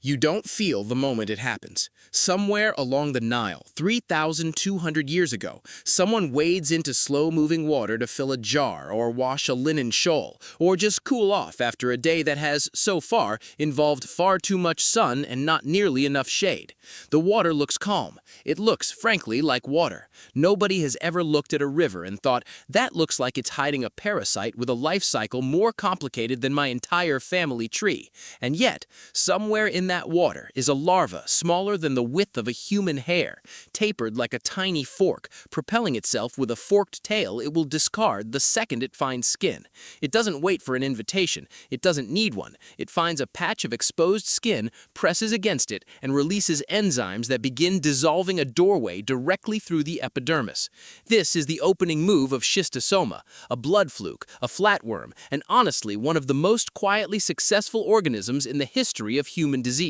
You don't feel the moment it happens. Somewhere along the Nile, 3,200 years ago, someone wades into slow-moving water to fill a jar or wash a linen shawl, or just cool off after a day that has, so far, involved far too much sun and not nearly enough shade. The water looks calm. It looks, frankly, like water. Nobody has ever looked at a river and thought, that looks like it's hiding a parasite with a life cycle more complicated than my entire family tree. And yet, somewhere in that water is a larva smaller than the width of a human hair, tapered like a tiny fork, propelling itself with a forked tail it will discard the second it finds skin. It doesn't wait for an invitation. It doesn't need one. It finds a patch of exposed skin, presses against it, and releases enzymes that begin dissolving a doorway directly through the epidermis. This is the opening move of schistosoma, a blood fluke, a flatworm, and honestly one of the most quietly successful organisms in the history of human disease.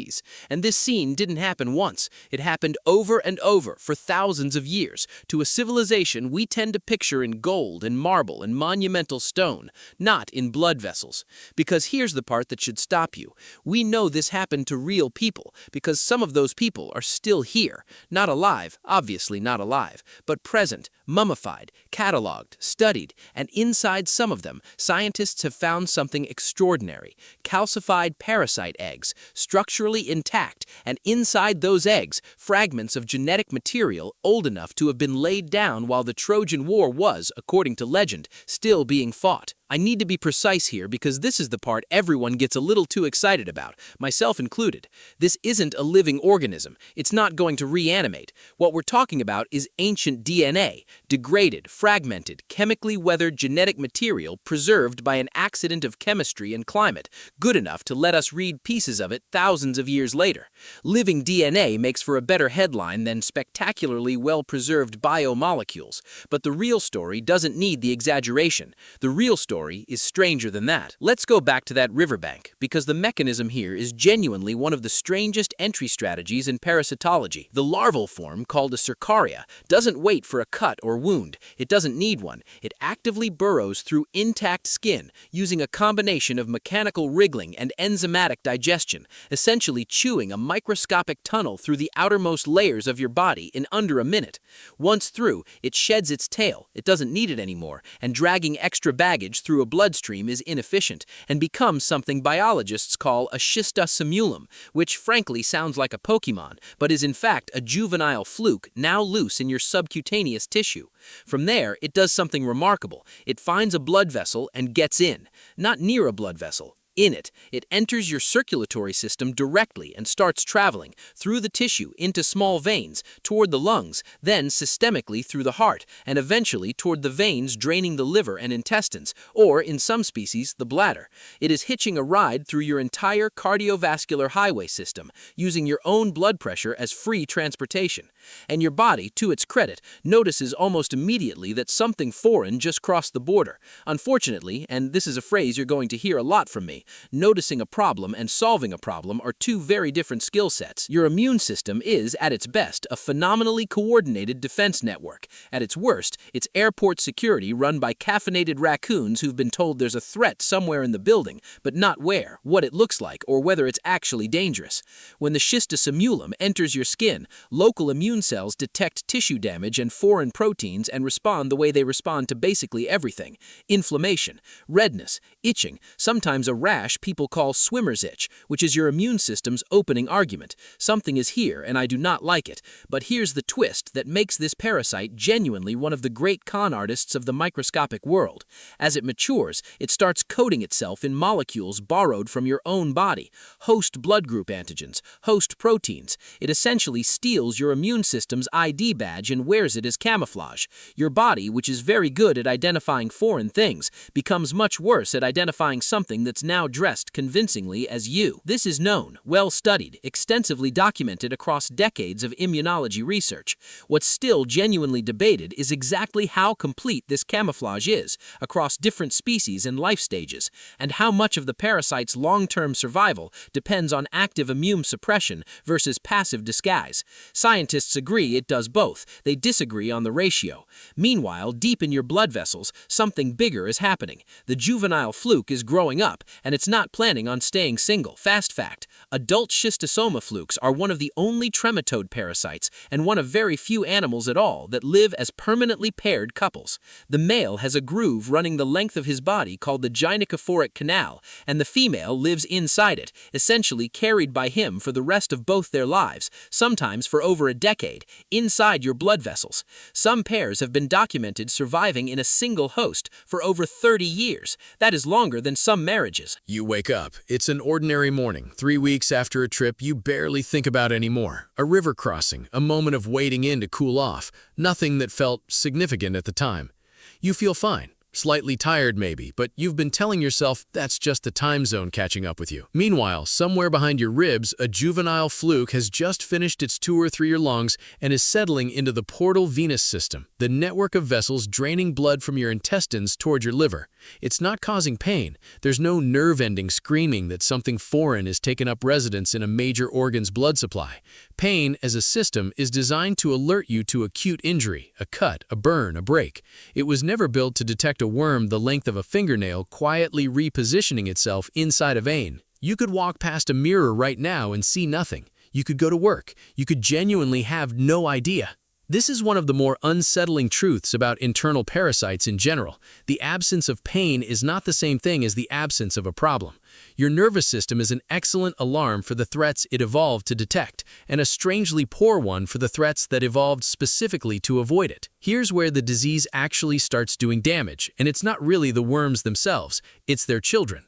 And this scene didn't happen once. It happened over and over for thousands of years to a civilization we tend to picture in gold and marble and monumental stone, not in blood vessels. Because here's the part that should stop you. We know this happened to real people because some of those people are still here. Not alive, obviously not alive, but present, mummified, catalogued, studied, and inside some of them, scientists have found something extraordinary: calcified parasite eggs, structurally intact, and inside those eggs, fragments of genetic material old enough to have been laid down while the Trojan War was, according to legend, still being fought. I need to be precise here because this is the part everyone gets a little too excited about, myself included. This isn't a living organism. It's not going to reanimate. What we're talking about is ancient DNA, degraded, fragmented, chemically weathered genetic material preserved by an accident of chemistry and climate, good enough to let us read pieces of it thousands of years later. Living DNA makes for a better headline than spectacularly well-preserved biomolecules, but the real story doesn't need the exaggeration. The real story is stranger than that. Let's go back to that riverbank, because the mechanism here is genuinely one of the strangest entry strategies in parasitology. The larval form, called a cercaria, doesn't wait for a cut or wound. It doesn't need one. It actively burrows through intact skin, using a combination of mechanical wriggling and enzymatic digestion, essentially chewing a microscopic tunnel through the outermost layers of your body in under a minute. Once through, it sheds its tail. It doesn't need it anymore, and dragging extra baggage through a bloodstream is inefficient and becomes something biologists call a schistosomulum, which frankly sounds like a Pokemon, but is in fact a juvenile fluke now loose in your subcutaneous tissue. From there, it does something remarkable. It finds a blood vessel and gets in. Not near a blood vessel. In it, it enters your circulatory system directly and starts traveling through the tissue into small veins, toward the lungs, then systemically through the heart, and eventually toward the veins draining the liver and intestines, or, in some species, the bladder. It is hitching a ride through your entire cardiovascular highway system, using your own blood pressure as free transportation. And your body, to its credit, notices almost immediately that something foreign just crossed the border. Unfortunately, and this is a phrase you're going to hear a lot from me, noticing a problem and solving a problem are two very different skill sets. Your immune system is, at its best, a phenomenally coordinated defense network. At its worst, it's airport security run by caffeinated raccoons who've been told there's a threat somewhere in the building, but not where, what it looks like, or whether it's actually dangerous. When the schistosomulum enters your skin, local immune cells detect tissue damage and foreign proteins and respond the way they respond to basically everything: inflammation, redness, itching, sometimes a rash people call swimmer's itch, which is your immune system's opening argument. Something is here and I do not like it. But here's the twist that makes this parasite genuinely one of the great con artists of the microscopic world. As it matures, it starts coating itself in molecules borrowed from your own body, host blood group antigens, host proteins. It essentially steals your immune system's ID badge and wears it as camouflage. Your body, which is very good at identifying foreign things, becomes much worse at identifying something that's now dressed convincingly as you. This is known, well studied, extensively documented across decades of immunology research. What's still genuinely debated is exactly how complete this camouflage is across different species and life stages, and how much of the parasite's long-term survival depends on active immune suppression versus passive disguise. Scientists scientists agree it does both. They disagree on the ratio. Meanwhile, deep in your blood vessels, something bigger is happening. The juvenile fluke is growing up, and it's not planning on staying single. Fast fact: adult schistosoma flukes are one of the only trematode parasites and one of very few animals at all that live as permanently paired couples. The male has a groove running the length of his body called the gynecophoric canal, and the female lives inside it, essentially carried by him for the rest of both their lives, sometimes for over a decade, inside your blood vessels. Some pairs have been documented surviving in a single host for over 30 years. That is longer than some marriages. You wake up. It's an ordinary morning, 3 weeks after a trip you barely think about anymore. A river crossing, a moment of wading in to cool off, nothing that felt significant at the time. You feel fine. Slightly tired maybe, but you've been telling yourself that's just the time zone catching up with you. Meanwhile, somewhere behind your ribs, a juvenile fluke has just finished its tour through your lungs and is settling into the portal venous system, the network of vessels draining blood from your intestines toward your liver. It's not causing pain. There's no nerve ending screaming that something foreign has taken up residence in a major organ's blood supply. Pain, as a system, is designed to alert you to acute injury, a cut, a burn, a break. It was never built to detect a worm the length of a fingernail quietly repositioning itself inside a vein. You could walk past a mirror right now and see nothing. You could go to work. You could genuinely have no idea. This is one of the more unsettling truths about internal parasites in general. The absence of pain is not the same thing as the absence of a problem. Your nervous system is an excellent alarm for the threats it evolved to detect, and a strangely poor one for the threats that evolved specifically to avoid it. Here's where the disease actually starts doing damage, and it's not really the worms themselves, it's their children.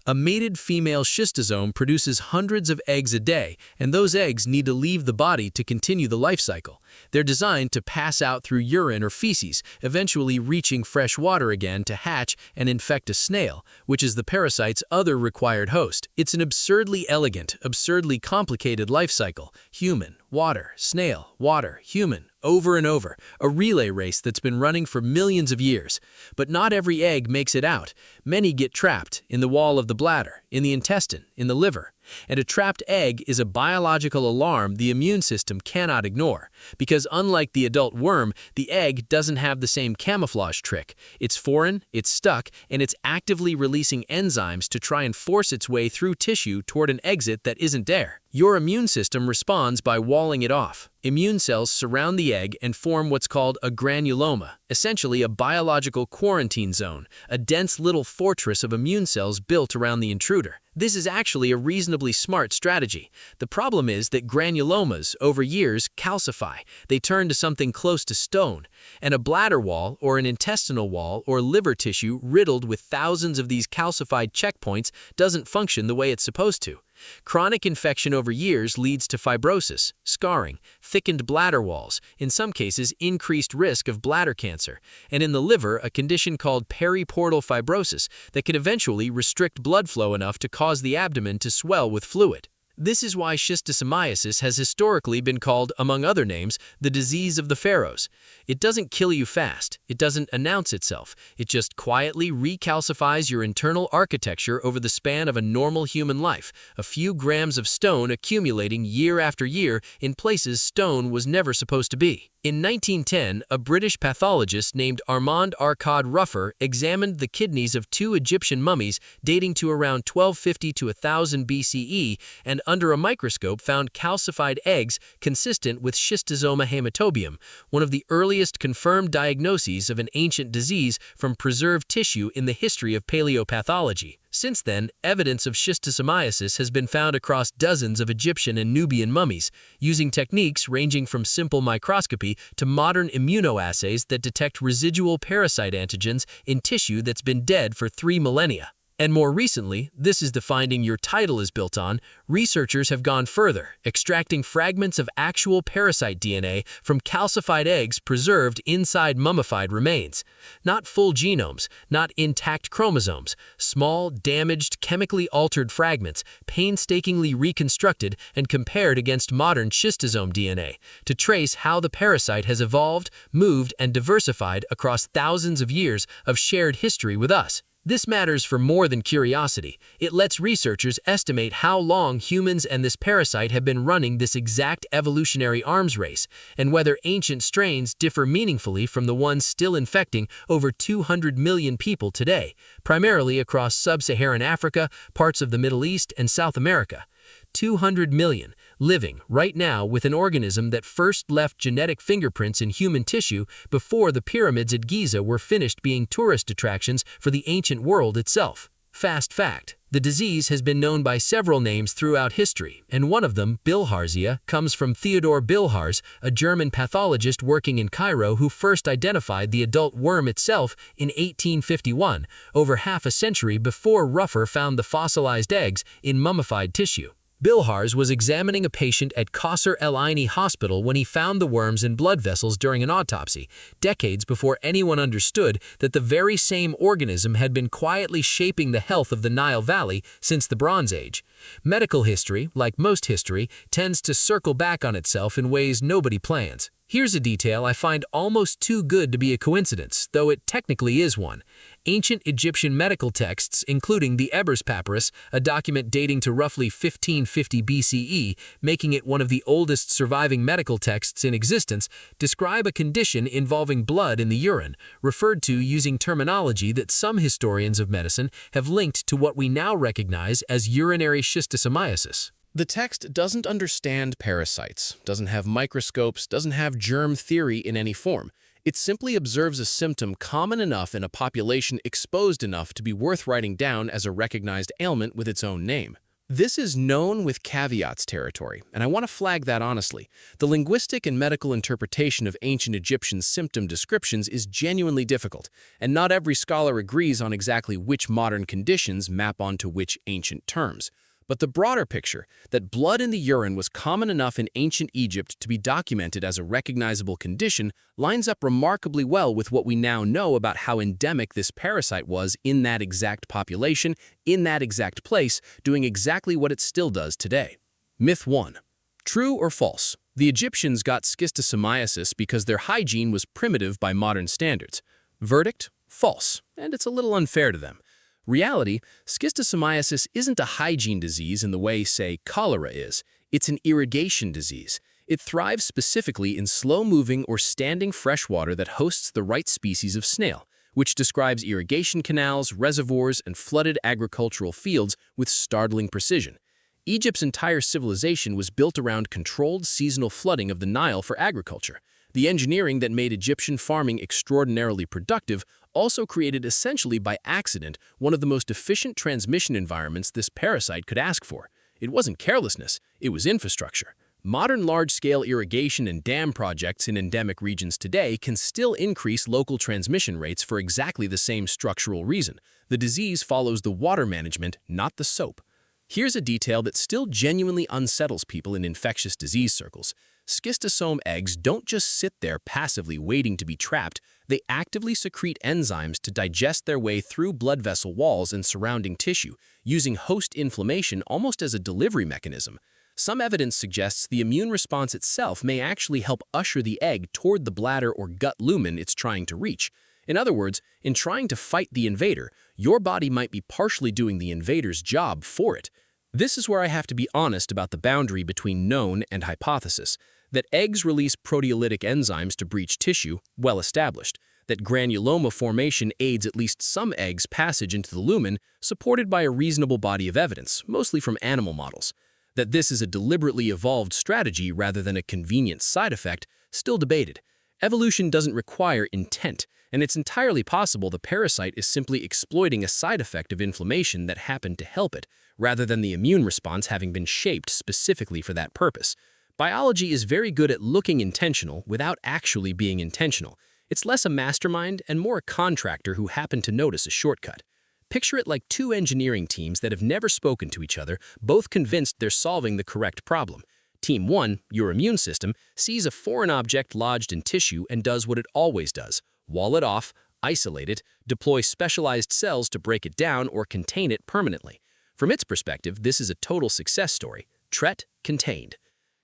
A mated female schistosome produces hundreds of eggs a day, and those eggs need to leave the body to continue the life cycle. They're designed to pass out through urine or feces, eventually reaching fresh water again to hatch and infect a snail, which is the parasite's other required host. It's an absurdly elegant, absurdly complicated life cycle. Human, water, snail, water, human, over and over, a relay race that's been running for millions of years. But not every egg makes it out. Many get trapped in the wall of the bladder, in the intestine, in the liver. And a trapped egg is a biological alarm the immune system cannot ignore, because unlike the adult worm, the egg doesn't have the same camouflage trick. It's foreign, it's stuck, and it's actively releasing enzymes to try and force its way through tissue toward an exit that isn't there. Your immune system responds by walling it off. Immune cells surround the egg and form what's called a granuloma, essentially a biological quarantine zone, a dense little fortress of immune cells built around the intruder. This is actually a reasonably smart strategy. The problem is that granulomas, over years, calcify. They turn to something close to stone. And a bladder wall, or an intestinal wall, or liver tissue riddled with thousands of these calcified checkpoints doesn't function the way it's supposed to. Chronic infection over years leads to fibrosis, scarring, thickened bladder walls, in some cases increased risk of bladder cancer, and in the liver a condition called periportal fibrosis that can eventually restrict blood flow enough to cause the abdomen to swell with fluid. This is why schistosomiasis has historically been called, among other names, the disease of the pharaohs. It doesn't kill you fast. It doesn't announce itself. It just quietly recalcifies your internal architecture over the span of a normal human life, a few grams of stone accumulating year after year in places stone was never supposed to be. In 1910, a British pathologist named Armand ruffer examined the kidneys of 2 Egyptian mummies dating to around 1250 to 1000 BCE and under a microscope found calcified eggs consistent with schistosoma hematobium, one of the earliest confirmed diagnoses of an ancient disease from preserved tissue in the history of paleopathology. Since then, evidence of schistosomiasis has been found across dozens of Egyptian and Nubian mummies, using techniques ranging from simple microscopy to modern immunoassays that detect residual parasite antigens in tissue that's been dead for 3 millennia. And more recently, this is the finding your title is built on, researchers have gone further, extracting fragments of actual parasite DNA from calcified eggs preserved inside mummified remains. Not full genomes, not intact chromosomes, small, damaged, chemically altered fragments, painstakingly reconstructed and compared against modern schistosome DNA, to trace how the parasite has evolved, moved, and diversified across thousands of years of shared history with us. This matters for more than curiosity. It lets researchers estimate how long humans and this parasite have been running this exact evolutionary arms race, and whether ancient strains differ meaningfully from the ones still infecting over 200 million people today, primarily across sub-Saharan Africa, parts of the Middle East, and South America. 200 million, living right now with an organism that first left genetic fingerprints in human tissue before the pyramids at Giza were finished being tourist attractions for the ancient world itself. Fast fact: the disease has been known by several names throughout history, and one of them, bilharzia, comes from Theodor Bilharz, a German pathologist working in Cairo who first identified the adult worm itself in 1851, over half a century before Ruffer found the fossilized eggs in mummified tissue. Bilharz was examining a patient at Qasr El Aini Hospital when he found the worms in blood vessels during an autopsy, decades before anyone understood that the very same organism had been quietly shaping the health of the Nile Valley since the Bronze Age. Medical history, like most history, tends to circle back on itself in ways nobody plans. Here's a detail I find almost too good to be a coincidence, though it technically is one. Ancient Egyptian medical texts, including the Ebers papyrus, a document dating to roughly 1550 BCE, making it one of the oldest surviving medical texts in existence, describe a condition involving blood in the urine, referred to using terminology that some historians of medicine have linked to what we now recognize as urinary schistosomiasis. The text doesn't understand parasites, doesn't have microscopes, doesn't have germ theory in any form. It simply observes a symptom common enough in a population exposed enough to be worth writing down as a recognized ailment with its own name. This is known with caveats territory, and I want to flag that honestly. The linguistic and medical interpretation of ancient Egyptian symptom descriptions is genuinely difficult, and not every scholar agrees on exactly which modern conditions map onto which ancient terms. But the broader picture, that blood in the urine was common enough in ancient Egypt to be documented as a recognizable condition, lines up remarkably well with what we now know about how endemic this parasite was in that exact population, in that exact place, doing exactly what it still does today. Myth 1. True or false? The Egyptians got schistosomiasis because their hygiene was primitive by modern standards. Verdict? False, and it's a little unfair to them. Reality, schistosomiasis isn't a hygiene disease in the way, say, cholera is. It's an irrigation disease. It thrives specifically in slow-moving or standing freshwater that hosts the right species of snail, which describes irrigation canals, reservoirs, and flooded agricultural fields with startling precision. Egypt's entire civilization was built around controlled seasonal flooding of the Nile for agriculture. The engineering that made Egyptian farming extraordinarily productive also created essentially by accident one of the most efficient transmission environments this parasite could ask for. It wasn't carelessness, it was infrastructure. Modern large-scale irrigation and dam projects in endemic regions today can still increase local transmission rates for exactly the same structural reason. The disease follows the water management, not the soap. Here's a detail that still genuinely unsettles people in infectious disease circles. Schistosome eggs don't just sit there passively waiting to be trapped, they actively secrete enzymes to digest their way through blood vessel walls and surrounding tissue, using host inflammation almost as a delivery mechanism. Some evidence suggests the immune response itself may actually help usher the egg toward the bladder or gut lumen it's trying to reach. In other words, in trying to fight the invader, your body might be partially doing the invader's job for it. This is where I have to be honest about the boundary between known and hypothesis. That eggs release proteolytic enzymes to breach tissue, well established. That granuloma formation aids at least some eggs' passage into the lumen, supported by a reasonable body of evidence, mostly from animal models. That this is a deliberately evolved strategy rather than a convenient side effect, still debated. Evolution doesn't require intent, and it's entirely possible the parasite is simply exploiting a side effect of inflammation that happened to help it, rather than the immune response having been shaped specifically for that purpose. Biology is very good at looking intentional without actually being intentional. It's less a mastermind and more a contractor who happened to notice a shortcut. Picture it like two engineering teams that have never spoken to each other, both convinced they're solving the correct problem. Team 1, your immune system, sees a foreign object lodged in tissue and does what it always does: wall it off, isolate it, deploy specialized cells to break it down or contain it permanently. From its perspective, this is a total success story. Threat contained.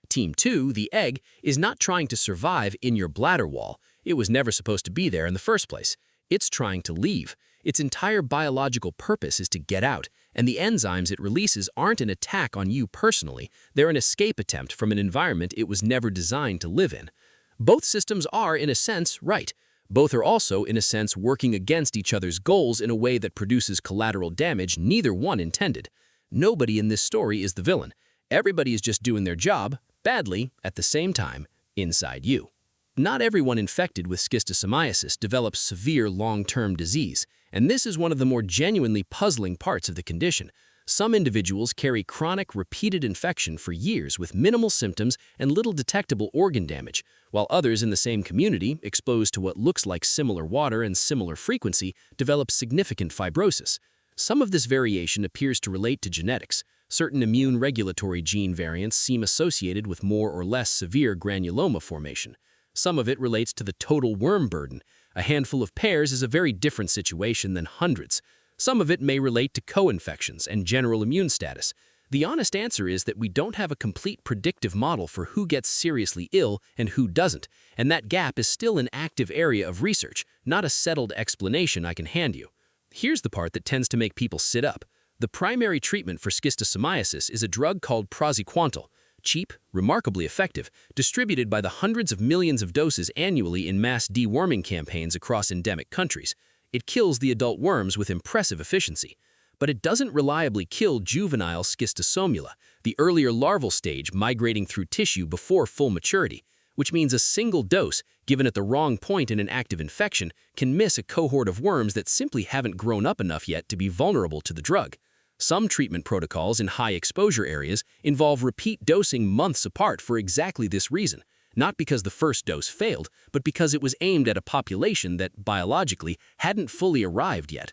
Team 2, the egg, is not trying to survive in your bladder wall. It was never supposed to be there in the first place. It's trying to leave. Its entire biological purpose is to get out, and the enzymes it releases aren't an attack on you personally, they're an escape attempt from an environment it was never designed to live in. Both systems are, in a sense, right. Both are also, in a sense, working against each other's goals in a way that produces collateral damage neither one intended. Nobody in this story is the villain. Everybody is just doing their job, badly, at the same time, inside you. Not everyone infected with schistosomiasis develops severe long-term disease, and this is one of the more genuinely puzzling parts of the condition. Some individuals carry chronic, repeated infection for years with minimal symptoms and little detectable organ damage, while others in the same community, exposed to what looks like similar water and similar frequency, develop significant fibrosis. Some of this variation appears to relate to genetics. Certain immune regulatory gene variants seem associated with more or less severe granuloma formation. Some of it relates to the total worm burden. A handful of pairs is a very different situation than hundreds. Some of it may relate to co-infections and general immune status. The honest answer is that we don't have a complete predictive model for who gets seriously ill and who doesn't, and that gap is still an active area of research, not a settled explanation I can hand you. Here's the part that tends to make people sit up. The primary treatment for schistosomiasis is a drug called praziquantel. Cheap, remarkably effective, distributed by the hundreds of millions of doses annually in mass deworming campaigns across endemic countries. It kills the adult worms with impressive efficiency. But it doesn't reliably kill juvenile schistosomia, the earlier larval stage migrating through tissue before full maturity, which means a single dose, given at the wrong point in an active infection, can miss a cohort of worms that simply haven't grown up enough yet to be vulnerable to the drug. Some treatment protocols in high-exposure areas involve repeat dosing months apart for exactly this reason, not because the first dose failed, but because it was aimed at a population that, biologically, hadn't fully arrived yet.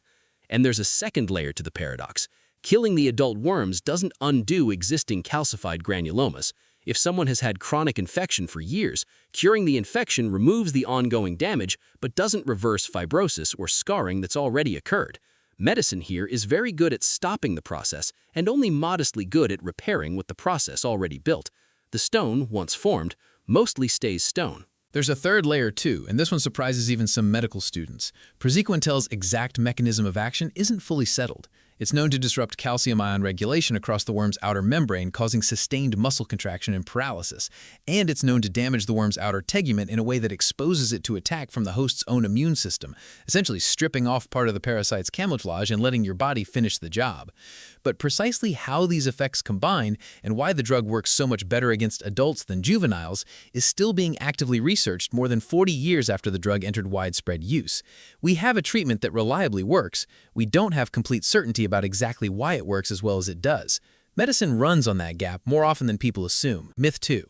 And there's a second layer to the paradox. Killing the adult worms doesn't undo existing calcified granulomas. If someone has had chronic infection for years, curing the infection removes the ongoing damage but doesn't reverse fibrosis or scarring that's already occurred. Medicine here is very good at stopping the process and only modestly good at repairing what the process already built. The stone, once formed, mostly stays stone. There's a third layer too, and this one surprises even some medical students. Praziquantel's exact mechanism of action isn't fully settled. It's known to disrupt calcium ion regulation across the worm's outer membrane, causing sustained muscle contraction and paralysis. And it's known to damage the worm's outer tegument in a way that exposes it to attack from the host's own immune system, essentially stripping off part of the parasite's camouflage and letting your body finish the job. But precisely how these effects combine and why the drug works so much better against adults than juveniles is still being actively researched more than 40 years after the drug entered widespread use. We have a treatment that reliably works. We don't have complete certainty about exactly why it works as well as it does. Medicine runs on that gap more often than people assume. Myth 2.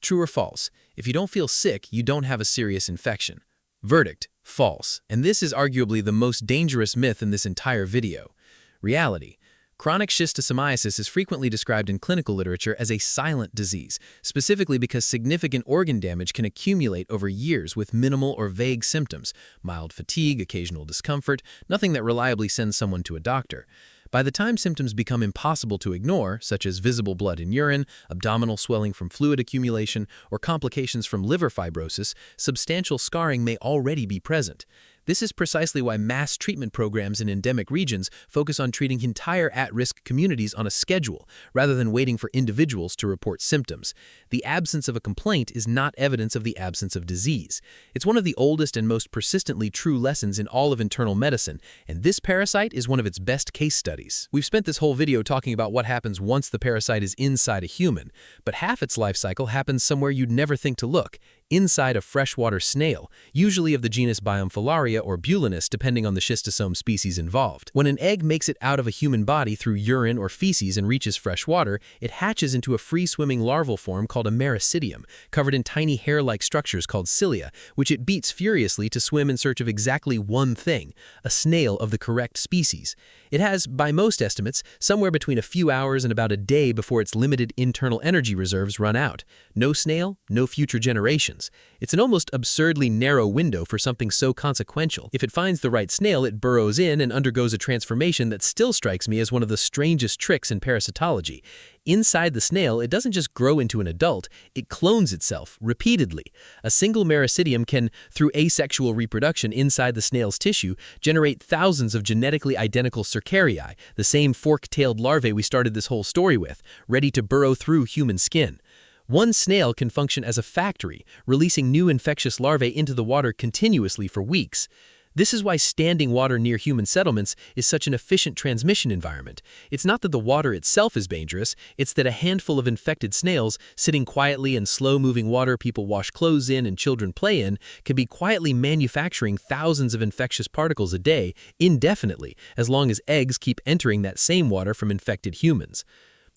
True or false? If you don't feel sick, you don't have a serious infection. Verdict: false. And this is arguably the most dangerous myth in this entire video. Reality: chronic schistosomiasis is frequently described in clinical literature as a silent disease, specifically because significant organ damage can accumulate over years with minimal or vague symptoms, mild fatigue, occasional discomfort, nothing that reliably sends someone to a doctor. By the time symptoms become impossible to ignore, such as visible blood in urine, abdominal swelling from fluid accumulation, or complications from liver fibrosis, substantial scarring may already be present. This is precisely why mass treatment programs in endemic regions focus on treating entire at-risk communities on a schedule, rather than waiting for individuals to report symptoms. The absence of a complaint is not evidence of the absence of disease. It's one of the oldest and most persistently true lessons in all of internal medicine, and this parasite is one of its best case studies. We've spent this whole video talking about what happens once the parasite is inside a human, but half its life cycle happens somewhere you'd never think to look, inside a freshwater snail, usually of the genus Biomphalaria or Bulinus depending on the schistosome species involved. When an egg makes it out of a human body through urine or feces and reaches fresh water, it hatches into a free-swimming larval form called a mericidium, covered in tiny hair-like structures called cilia, which it beats furiously to swim in search of exactly one thing: a snail of the correct species. It has, by most estimates, somewhere between a few hours and about a day before its limited internal energy reserves run out. No snail, no future generations. It's an almost absurdly narrow window for something so consequential. If it finds the right snail, it burrows in and undergoes a transformation that still strikes me as one of the strangest tricks in parasitology. Inside the snail, it doesn't just grow into an adult, it clones itself repeatedly. A single mericidium can, through asexual reproduction inside the snail's tissue, generate thousands of genetically identical cercaria, the same fork-tailed larvae we started this whole story with, ready to burrow through human skin. One snail can function as a factory, releasing new infectious larvae into the water continuously for weeks. This is why standing water near human settlements is such an efficient transmission environment. It's not that the water itself is dangerous, it's that a handful of infected snails, sitting quietly in slow-moving water people wash clothes in and children play in, can be quietly manufacturing thousands of infectious particles a day, indefinitely, as long as eggs keep entering that same water from infected humans.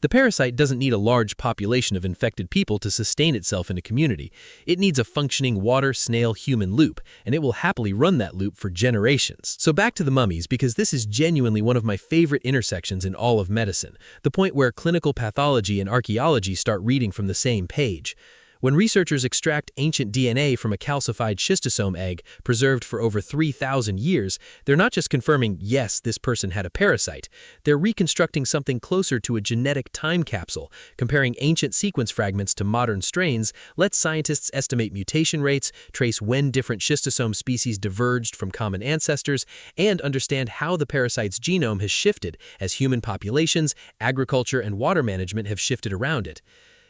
The parasite doesn't need a large population of infected people to sustain itself in a community. It needs a functioning water-snail-human loop, and it will happily run that loop for generations. So back to the mummies, because this is genuinely one of my favorite intersections in all of medicine, the point where clinical pathology and archaeology start reading from the same page. When researchers extract ancient DNA from a calcified schistosome egg preserved for over 3,000 years, they're not just confirming, yes, this person had a parasite. They're reconstructing something closer to a genetic time capsule. Comparing ancient sequence fragments to modern strains lets scientists estimate mutation rates, trace when different schistosome species diverged from common ancestors, and understand how the parasite's genome has shifted as human populations, agriculture, and water management have shifted around it.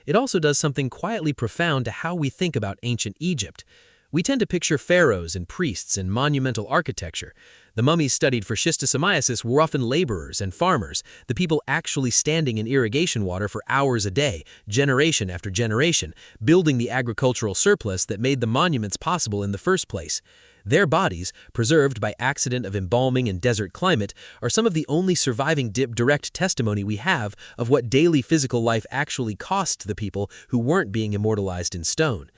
It also does something quietly profound to how we think about ancient Egypt. We tend to picture pharaohs and priests and monumental architecture. The mummies studied for schistosomiasis were often laborers and farmers, the people actually standing in irrigation water for hours a day, generation after generation, building the agricultural surplus that made the monuments possible in the first place. Their bodies, preserved by accident of embalming and desert climate, are some of the only surviving direct testimony we have of what daily physical life actually cost the people who weren't being immortalized in stone.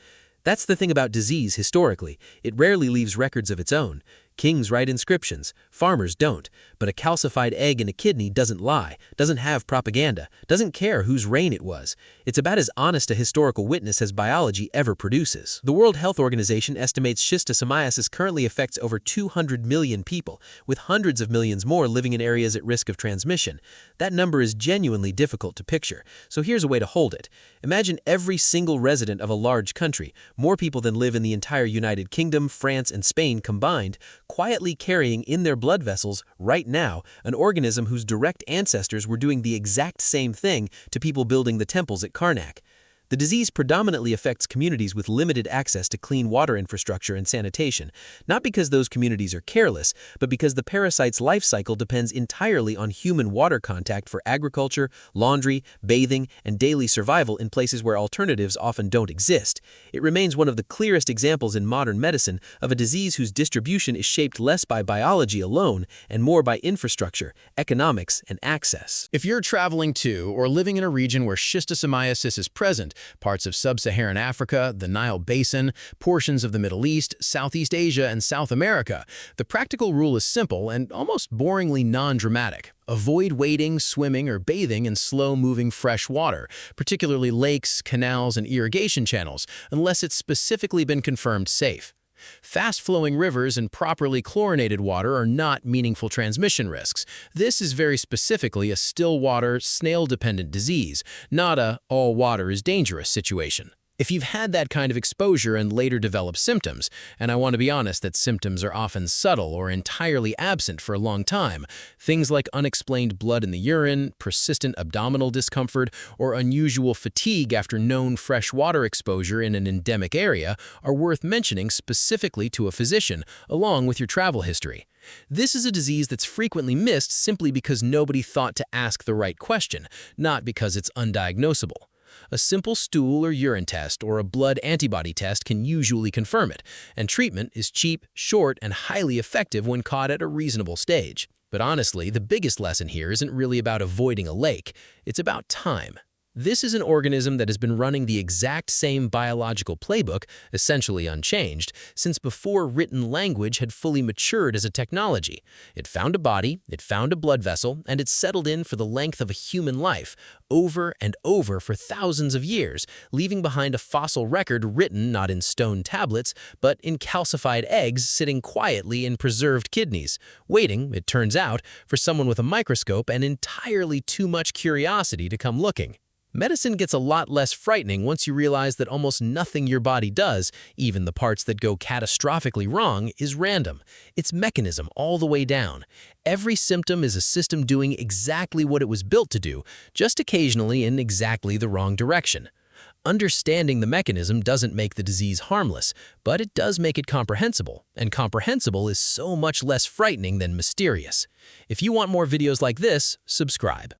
That's the thing about disease historically. It rarely leaves records of its own. Kings write inscriptions, farmers don't, but a calcified egg in a kidney doesn't lie, doesn't have propaganda, doesn't care whose reign it was. It's about as honest a historical witness as biology ever produces. The World Health Organization estimates schistosomiasis currently affects over 200 million people, with hundreds of millions more living in areas at risk of transmission. That number is genuinely difficult to picture, so here's a way to hold it. Imagine every single resident of a large country, more people than live in the entire United Kingdom, France, and Spain combined, quietly carrying in their blood vessels, right now, an organism whose direct ancestors were doing the exact same thing to people building the temples at Karnak. The disease predominantly affects communities with limited access to clean water infrastructure and sanitation, not because those communities are careless, but because the parasite's life cycle depends entirely on human water contact for agriculture, laundry, bathing, and daily survival in places where alternatives often don't exist. It remains one of the clearest examples in modern medicine of a disease whose distribution is shaped less by biology alone and more by infrastructure, economics, and access. If you're traveling to or living in a region where schistosomiasis is present, parts of sub-Saharan Africa, the Nile Basin, portions of the Middle East, Southeast Asia, and South America, the practical rule is simple and almost boringly non-dramatic. Avoid wading, swimming, or bathing in slow-moving fresh water, particularly lakes, canals, and irrigation channels, unless it's specifically been confirmed safe. Fast-flowing rivers and properly chlorinated water are not meaningful transmission risks. This is very specifically a still water, snail-dependent disease, not a all water is dangerous situation. If you've had that kind of exposure and later develop symptoms, and I want to be honest that symptoms are often subtle or entirely absent for a long time, things like unexplained blood in the urine, persistent abdominal discomfort, or unusual fatigue after known fresh water exposure in an endemic area are worth mentioning specifically to a physician, along with your travel history. This is a disease that's frequently missed simply because nobody thought to ask the right question, not because it's undiagnosable. A simple stool or urine test or a blood antibody test can usually confirm it, and treatment is cheap, short, and highly effective when caught at a reasonable stage. But honestly, the biggest lesson here isn't really about avoiding a lake, it's about time. This is an organism that has been running the exact same biological playbook, essentially unchanged, since before written language had fully matured as a technology. It found a body, it found a blood vessel, and it settled in for the length of a human life, over and over for thousands of years, leaving behind a fossil record written not in stone tablets, but in calcified eggs sitting quietly in preserved kidneys, waiting, it turns out, for someone with a microscope and entirely too much curiosity to come looking. Medicine gets a lot less frightening once you realize that almost nothing your body does, even the parts that go catastrophically wrong, is random. It's mechanism all the way down. Every symptom is a system doing exactly what it was built to do, just occasionally in exactly the wrong direction. Understanding the mechanism doesn't make the disease harmless, but it does make it comprehensible, and comprehensible is so much less frightening than mysterious. If you want more videos like this, subscribe.